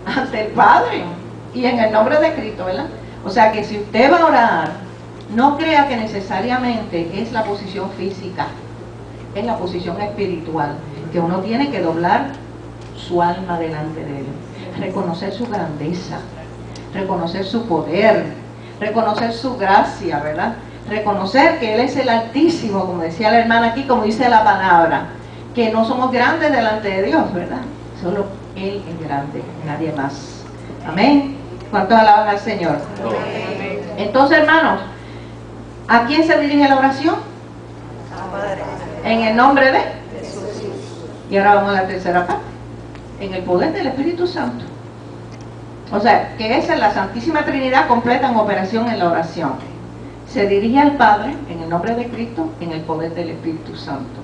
ante el Padre y en el nombre de Cristo, ¿verdad? O sea que si usted va a orar, no crea que necesariamente es la posición física, es la posición espiritual, que uno tiene que doblar su alma delante de Él, reconocer su grandeza, reconocer su poder, reconocer su gracia, ¿verdad? Reconocer que Él es el Altísimo, como decía la hermana aquí, como dice la palabra, que no somos grandes delante de Dios, ¿verdad? Solo Él es grande, nadie más. Amén. ¿Cuántos alaban al Señor? Amén. Entonces, hermanos, ¿a quién se dirige la oración? En el nombre de Jesús. Y ahora vamos a la tercera parte. En el poder del Espíritu Santo. O sea, que esa es la Santísima Trinidad completa en operación en la oración. Se dirige al Padre en el nombre de Cristo, en el poder del Espíritu Santo.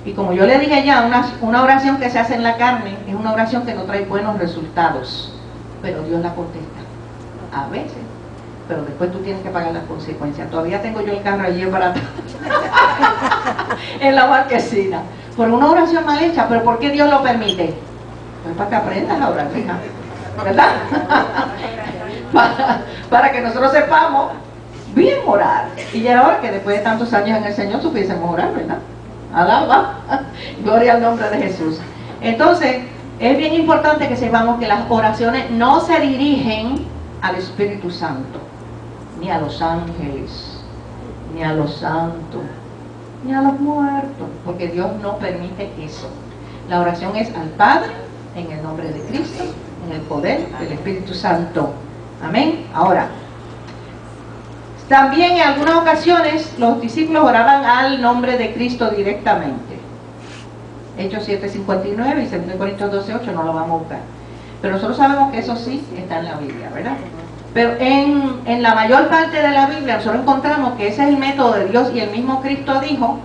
Y como yo le dije ya, una oración que se hace en la carne es una oración que no trae buenos resultados, pero Dios la contesta a veces, pero después tú tienes que pagar las consecuencias. Todavía tengo yo el carro allí barato en la marquesina por una oración mal hecha. ¿Pero por qué Dios lo permite? Pues para que aprendas a orar, hija, ¿verdad? para que nosotros sepamos bien orar. Y ya ahora que después de tantos años en el Señor supiésemos orar, ¿verdad? Alaba, gloria al nombre de Jesús. Entonces, es bien importante que sepamos que las oraciones no se dirigen al Espíritu Santo, ni a los ángeles, ni a los santos, ni a los muertos, porque Dios no permite eso. La oración es al Padre, en el nombre de Cristo, en el poder del Espíritu Santo. Amén. Ahora, también en algunas ocasiones los discípulos oraban al nombre de Cristo directamente. Hechos 7:59 y 2 Corintios 12:8 no lo vamos a buscar. Pero nosotros sabemos que eso sí está en la Biblia, ¿verdad? Pero en la mayor parte de la Biblia nosotros encontramos que ese es el método de Dios, y el mismo Cristo dijo: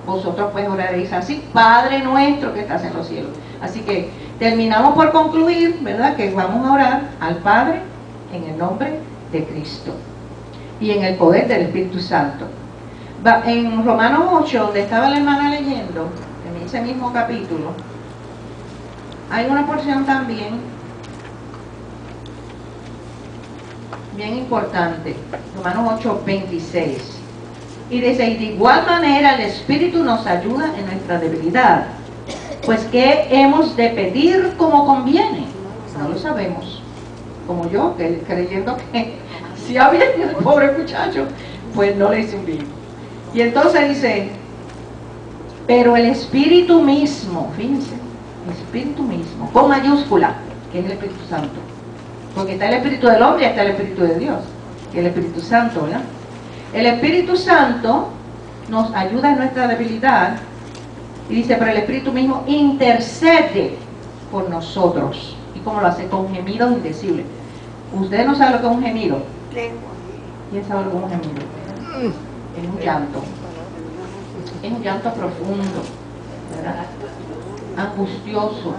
vosotros pues oraréis así, Padre nuestro que estás en los cielos. Así que terminamos por concluir, ¿verdad?, que vamos a orar al Padre en el nombre de Cristo y en el poder del Espíritu Santo. En Romanos 8, donde estaba la hermana leyendo, en ese mismo capítulo, hay una porción también bien importante. Romanos 8:26. Y dice: y de igual manera el Espíritu nos ayuda en nuestra debilidad, pues ¿qué hemos de pedir como conviene? No lo sabemos. Como yo, que creyendo que si había el pobre muchacho, pues no le hice un bien. Y entonces dice: pero el Espíritu mismo, fíjense, el Espíritu mismo, con mayúscula, que es el Espíritu Santo, porque está el Espíritu del hombre y está el Espíritu de Dios, que es el Espíritu Santo, ¿verdad? El Espíritu Santo nos ayuda en nuestra debilidad, y dice: pero el Espíritu mismo intercede por nosotros. ¿Y cómo lo hace? Con gemidos indecibles. Usted no sabe lo que es un gemido. ¿Quién sabe lo que es un gemido? Es un llanto. Es un llanto profundo, ¿verdad? Angustioso.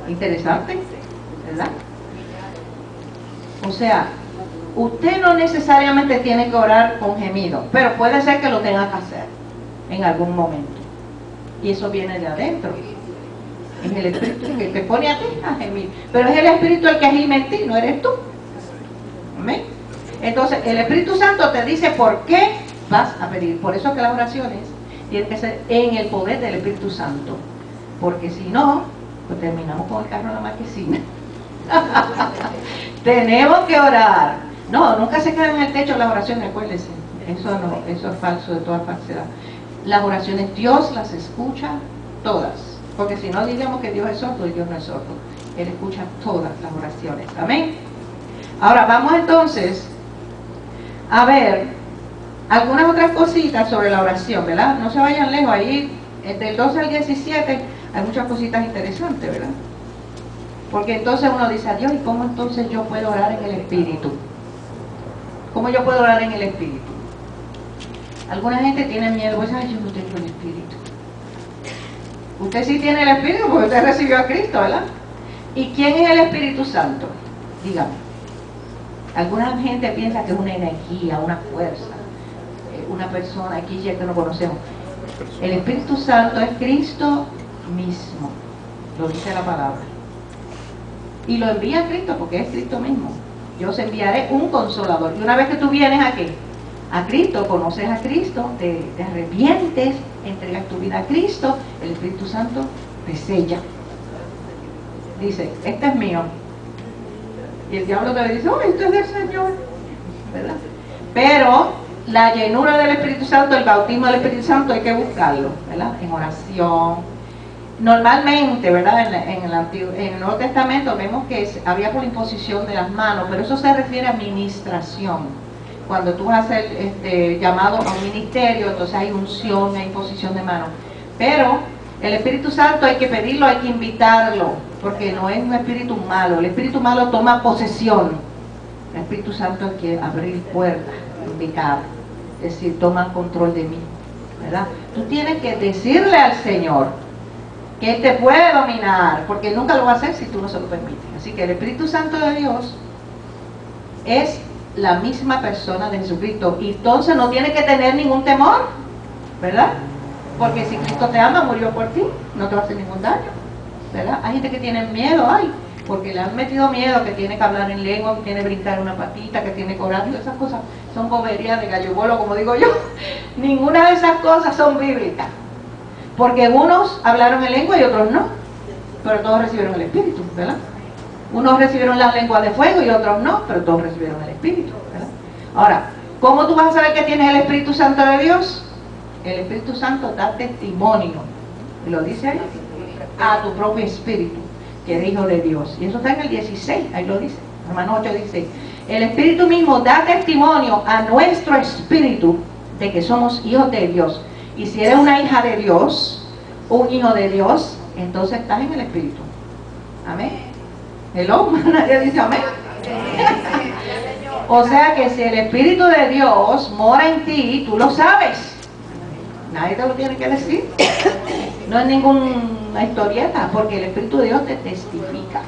Interesante, ¿verdad? O sea, usted no necesariamente tiene que orar con gemido, pero puede ser que lo tenga que hacer en algún momento. Y eso viene de adentro. Es el Espíritu que te pone a ti a gemir. Pero es el Espíritu el que gime en ti, no eres tú. ¿Amén? Entonces, el Espíritu Santo te dice por qué vas a pedir. Por eso que las oraciones tienen que ser en el poder del Espíritu Santo. Porque si no, pues terminamos con el carro en la marquesina. Tenemos que orar. No, nunca se quedan en el techo las oraciones, acuérdense. Eso no, eso es falso, de toda falsedad. Las oraciones Dios las escucha todas. Porque si no, diríamos que Dios es sordo, y Dios no es sordo. Él escucha todas las oraciones. Amén. Ahora vamos entonces a ver algunas otras cositas sobre la oración, ¿verdad? No se vayan lejos, ahí del 12 al 17 hay muchas cositas interesantes, ¿verdad? Porque entonces uno dice: a Dios, ¿y cómo entonces yo puedo orar en el Espíritu? ¿Cómo yo puedo orar en el Espíritu? Alguna gente tiene miedo, pues: ay, yo no tengo el Espíritu. Usted sí tiene el Espíritu porque usted recibió a Cristo, ¿verdad? ¿Y quién es el Espíritu Santo? Dígame. Alguna gente piensa que es una energía, una fuerza, una persona aquí ya que no conocemos. El Espíritu Santo es Cristo mismo, lo dice la palabra. Y lo envía Cristo porque es Cristo mismo. Yo os enviaré un consolador. Y una vez que tú vienes aquí, a Cristo, conoces a Cristo, te arrepientes, entregas tu vida a Cristo, el Espíritu Santo te sella. Dice, este es mío. Y el diablo te dice, oh, esto es del Señor, ¿verdad? Pero la llenura del Espíritu Santo, el bautismo del Espíritu Santo hay que buscarlo, ¿verdad? En oración. Normalmente, ¿verdad? En el Nuevo Testamento vemos que había por imposición de las manos, pero eso se refiere a ministración. Cuando tú vas a ser llamado a un ministerio, entonces hay unción, hay imposición de manos. Pero el Espíritu Santo hay que pedirlo, hay que invitarlo, porque no es un espíritu malo. El espíritu malo toma posesión. El Espíritu Santo hay que abrir puertas, invitar, es decir, toma control de mí, ¿verdad? Tú tienes que decirle al Señor que Él te puede dominar, porque nunca lo va a hacer si tú no se lo permites. Así que el Espíritu Santo de Dios es la misma persona de Jesucristo, y entonces no tiene que tener ningún temor, ¿verdad? Porque si Cristo te ama, murió por ti, no te va a hacer ningún daño, ¿verdad? Hay gente que tiene miedo, porque le han metido miedo, que tiene que hablar en lengua, que tiene que brincar una patita, que tiene que orar. Esas cosas son boberías de gallo bolo, como digo yo. Ninguna de esas cosas son bíblicas, porque unos hablaron en lengua y otros no, pero todos recibieron el Espíritu, ¿verdad? Unos recibieron las lenguas de fuego y otros no, pero todos recibieron el Espíritu, ¿verdad? Ahora, ¿cómo tú vas a saber que tienes el Espíritu Santo de Dios? El Espíritu Santo da testimonio, y lo dice ahí, a tu propio espíritu, que eres hijo de Dios. Y eso está en el 16, ahí lo dice, Romanos 8 dice, el Espíritu mismo da testimonio a nuestro espíritu de que somos hijos de Dios. Y si eres una hija de Dios, un hijo de Dios, entonces estás en el Espíritu. Amén. Hello, nadie dice amén. O sea que si el Espíritu de Dios mora en ti, tú lo sabes. Nadie te lo tiene que decir. No es ninguna historieta, porque el Espíritu de Dios te testifica.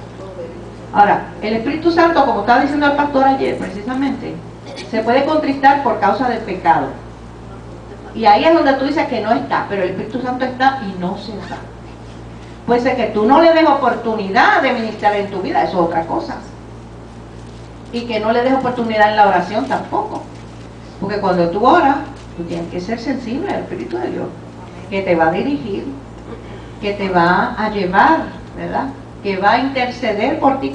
Ahora, el Espíritu Santo, como estaba diciendo el pastor ayer precisamente, se puede contristar por causa del pecado. Y ahí es donde tú dices que no está, pero el Espíritu Santo está y no se va. Puede ser que tú no le des oportunidad de ministrar en tu vida, eso es otra cosa. Y que no le des oportunidad en la oración tampoco. Porque cuando tú oras, tú tienes que ser sensible al Espíritu de Dios, que te va a dirigir, que te va a llevar, ¿verdad? Que va a interceder por ti,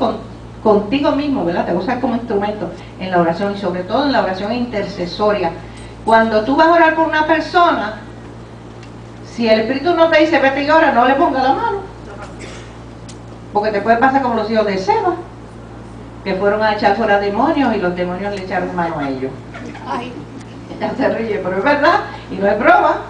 contigo mismo, ¿verdad? Te usas como instrumento en la oración, y sobre todo en la oración intercesoria. Cuando tú vas a orar por una persona, si el Espíritu no te dice vete y ora, no le ponga la mano, porque te puede pasar como los hijos de Seba, que fueron a echar fuera demonios y los demonios le echaron mano a ellos. Ay, ella se ríe, pero es verdad y no es broma.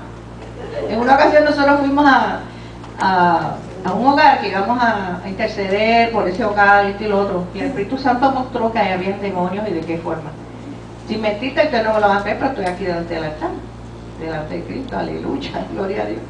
En una ocasión nosotros fuimos a un hogar que íbamos a interceder por ese hogar, esto y lo otro, y el Espíritu Santo mostró que había demonios y de qué forma. Sin mentirte, usted no me lo va a hacer, pero estoy aquí delante del altar, delante de Cristo, aleluya, gloria a Dios.